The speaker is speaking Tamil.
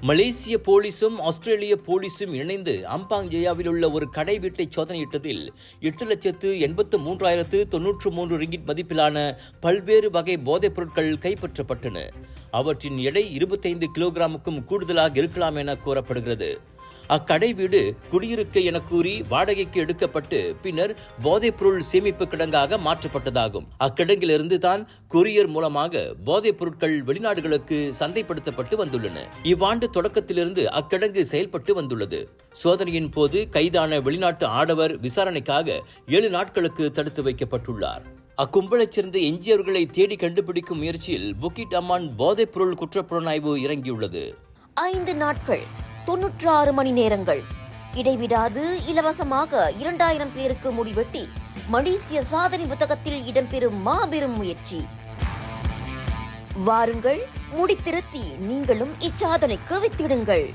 மலேசிய போலீசும் ஆஸ்திரேலிய போலீசும் இணைந்து அம்பாங் ஜெயாவில் உள்ள ஒரு கடை வீட்டை சோதனையிட்டதில் 8,83,093 ரிங்கிட் மதிப்பிலான பல்வேறு வகை போதைப் பொருட்கள் கைப்பற்றப்பட்டன. அவற்றின் எடை 25 கிலோகிராமுக்கும் கூடுதலாக இருக்கலாம் என கூறப்படுகிறது. அக்கடை வீடு குடியிருக்கை என கூறி வாடகைக்கு எடுக்கப்பட்டு பின்னர் போதைப்பொருள் சேமிப்பு கிடங்காக மாற்றப்பட்டதாகும். அக்கிடங்கிலிருந்து தான் கொரியர் மூலமாக போதைப் பொருட்கள் வெளிநாடுகளுக்கு சந்தைப்படுத்தப்பட்டு வந்துள்ளன. இவ்வாண்டு தொடக்கத்திலிருந்து அக்கிடங்கு செயல்பட்டு வந்துள்ளது. சோதனையின் போது கைதான வெளிநாட்டு ஆடவர் விசாரணைக்காக 7 நாட்களுக்கு தடுத்து வைக்கப்பட்டுள்ளார். அக்கும்பலைச் சேர்ந்த எஞ்சியவர்களை தேடி கண்டுபிடிக்கும் முயற்சியில் புக்கிட் அம்மான் போதைப் பொருள் குற்றப்புலனாய்வு இறங்கியுள்ளது. 5 நாட்கள் 96 மணி நேரங்கள் இடைவிடாது இலவசமாக 2000 பேருக்கு முடிவெட்டி மலேசிய சாதனை புத்தகத்தில் இடம்பெறும் மாபெரும் முயற்சி. வாருங்கள், முடித்திருத்தி நீங்களும் இச்சாதனைக்கு வித்திடுங்கள்.